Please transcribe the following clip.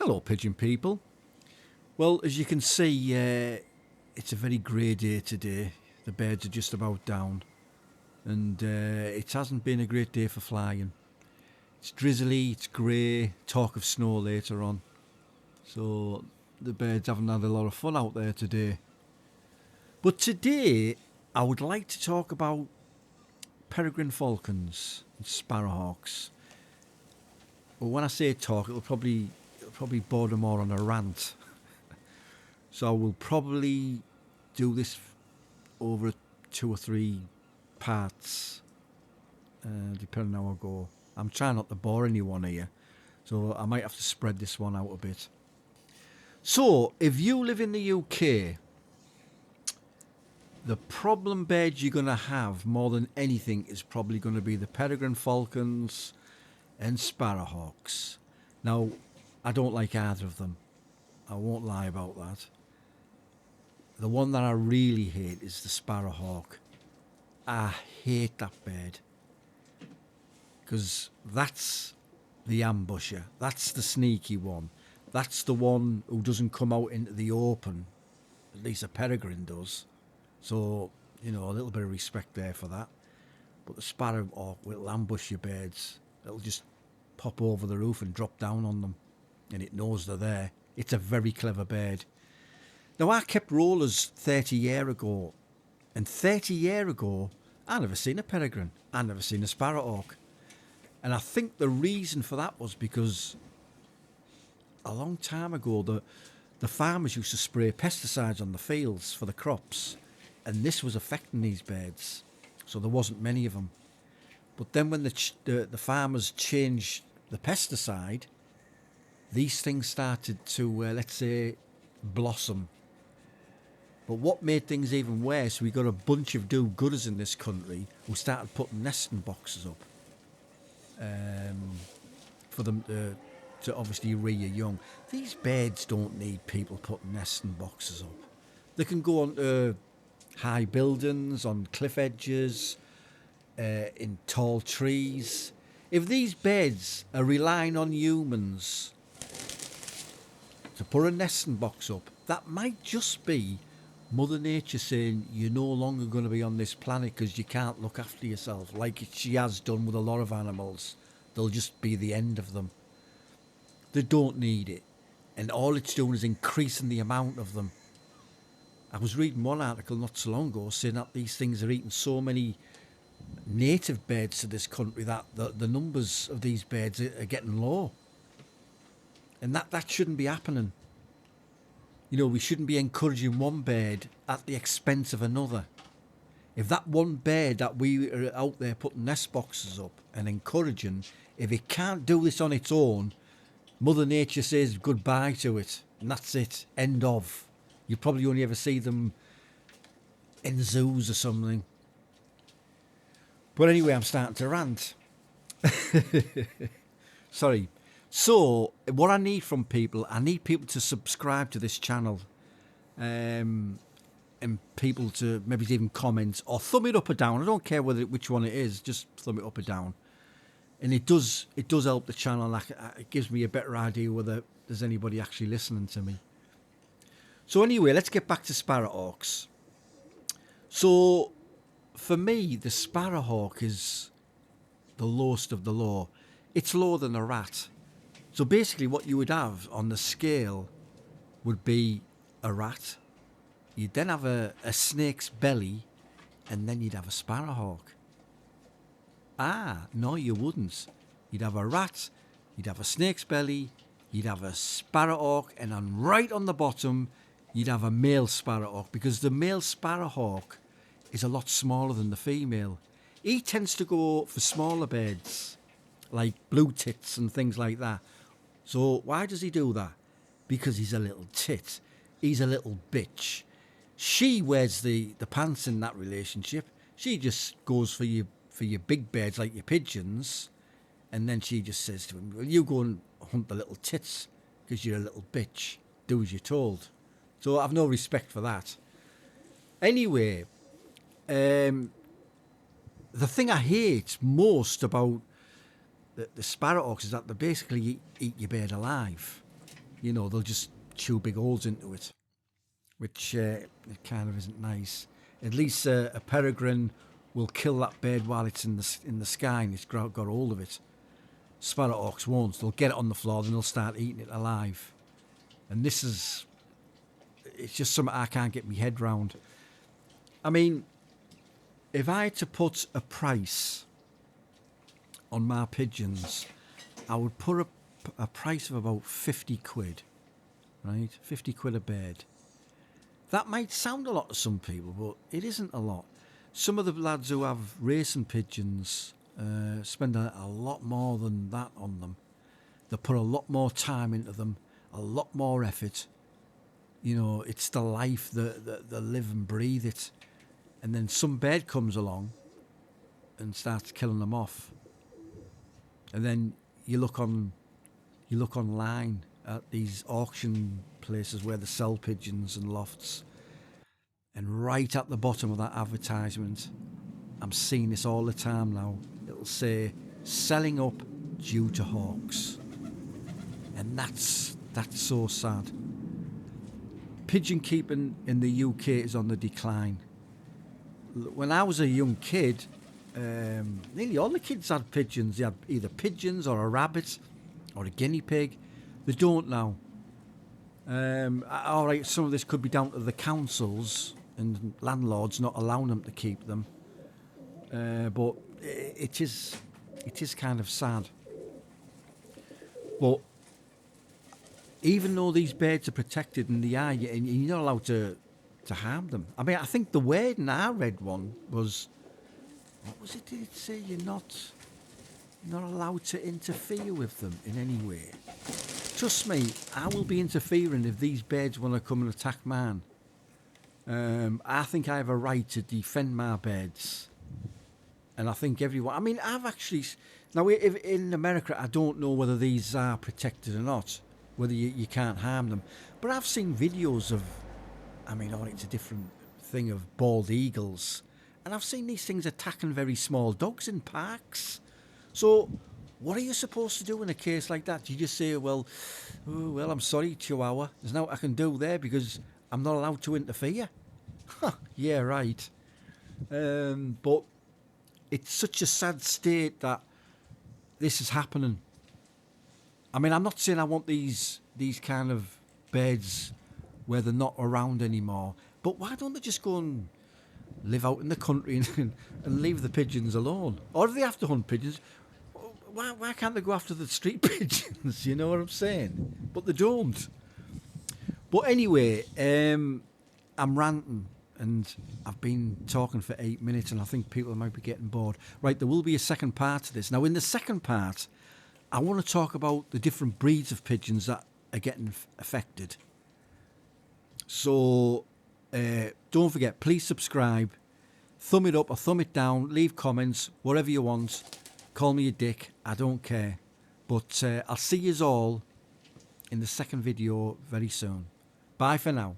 Hello, pigeon people. Well, as you can see, it's a very grey day today. The birds are just about down, and it hasn't been a great day for flying. It's drizzly, it's grey, talk of snow later on. So the birds haven't had a lot of fun out there today. But today, I would like to talk about peregrine falcons and sparrowhawks. Well, when I say talk, it'll probably border more on a rant. So I will probably do this over 2 or 3 parts, depending on how I go. I'm trying not to bore anyone here, so I might have to spread this one out a bit. So, if you live in the UK, the problem birds you're going to have more than anything is probably going to be the peregrine falcons and sparrowhawks. Now, I don't like either of them. I won't lie about that. The one that I really hate is the sparrowhawk. I hate that bird. Because that's the ambusher. That's the sneaky one. That's the one who doesn't come out into the open. At least a peregrine does. So, a little bit of respect there for that. But the sparrowhawk will ambush your birds. It'll just pop over the roof and drop down on them. And it knows they're there. It's a very clever bird. Now, I kept rollers 30 years ago. And 30 years ago, I never seen a peregrine. I never seen a sparrowhawk. And I think the reason for that was because a long time ago, the farmers used to spray pesticides on the fields for the crops. And this was affecting these birds. So there wasn't many of them. But then when the farmers changed the pesticide, these things started to, let's say, blossom. But what made things even worse, we got a bunch of do-gooders in this country who started putting nesting boxes up for them to obviously rear young. These birds don't need people putting nesting boxes up. They can go on high buildings, on cliff edges, in tall trees. If these birds are relying on humans to put a nesting box up, that might just be Mother Nature saying you're no longer going to be on this planet because you can't look after yourself, like she has done with a lot of animals. They'll just be the end of them. They don't need it. And all it's doing is increasing the amount of them. I was reading one article not so long ago saying that these things are eating so many native birds to this country that the numbers of these birds are getting low. And that shouldn't be happening. We shouldn't be encouraging one bird at the expense of another. If that one bird that we are out there putting nest boxes up and encouraging, if it can't do this on its own, Mother Nature says goodbye to it. And that's it. End of. You probably only ever see them in zoos or something. But anyway, I'm starting to rant. Sorry. So, what I need from people, I need people to subscribe to this channel. And people to maybe even comment or thumb it up or down. I don't care which one it is, just thumb it up or down. And it does help the channel. It gives me a better idea whether there's anybody actually listening to me. So anyway, let's get back to sparrowhawks. So, for me, the sparrowhawk is the lowest of the low. It's lower than a rat. So basically what you would have on the scale would be a rat. You'd then have a snake's belly, and then you'd have a sparrowhawk. No, you wouldn't. You'd have a rat, you'd have a snake's belly, you'd have a sparrowhawk, and then right on the bottom, you'd have a male sparrowhawk, because the male sparrowhawk is a lot smaller than the female. He tends to go for smaller birds, like blue tits and things like that. So why does he do that? Because he's a little tit. He's a little bitch. She wears the pants in that relationship. She just goes for your big birds like your pigeons, and then she just says to him, well, you go and hunt the little tits because you're a little bitch. Do as you're told. So I've no respect for that. Anyway, the thing I hate most about the sparrowhawks is that they basically eat your bird alive. You know, they'll just chew big holes into it, which it kind of isn't nice. At least a peregrine will kill that bird while it's in the sky and it's got hold of it. Sparrowhawks won't. They'll get it on the floor, then they'll start eating it alive. And it's just something I can't get my head round. I mean, if I had to put a price on my pigeons, I would put a price of about 50 quid, right? 50 quid a bird. That might sound a lot to some people, but it isn't a lot. Some of the lads who have racing pigeons spend a lot more than that on them. They put a lot more time into them, a lot more effort. You know, it's the life, they live and breathe it. And then some bird comes along and starts killing them off. And then you look online at these auction places where they sell pigeons and lofts. And right at the bottom of that advertisement, I'm seeing this all the time now, it'll say, selling up due to hawks. And that's so sad. Pigeon keeping in the UK is on the decline. When I was a young kid, nearly all the kids had pigeons. They had either pigeons or a rabbit or a guinea pig. They don't now. All right, some of this could be down to the councils and landlords not allowing them to keep them. But it is kind of sad. But even though these birds are protected and they are, you're not allowed to harm them. I mean, I think the wording I read one was, what was it? Did it say you're not allowed to interfere with them in any way? Trust me, I will be interfering if these birds want to come and attack mine. I think I have a right to defend my birds. And I think everyone... I mean, I've actually... Now, if in America, I don't know whether these are protected or not, whether you can't harm them. But I've seen videos of... I mean, it's a different thing, of bald eagles. And I've seen these things attacking very small dogs in parks. So, what are you supposed to do in a case like that? Do you just say, well, I'm sorry, Chihuahua. There's nothing I can do there because I'm not allowed to interfere? Yeah, right. But it's such a sad state that this is happening. I mean, I'm not saying I want these kind of birds where they're not around anymore, but why don't they just go and live out in the country and leave the pigeons alone? Or if they have to hunt pigeons, why can't they go after the street pigeons? You know what I'm saying? But they don't. But anyway, I'm ranting and I've been talking for 8 minutes and I think people might be getting bored. Right, there will be a second part to this. Now, in the second part, I want to talk about the different breeds of pigeons that are getting affected. So, don't forget, please subscribe, thumb it up or thumb it down, leave comments, whatever you want. Call me a dick, I don't care. But I'll see you all in the second video very soon. Bye for now.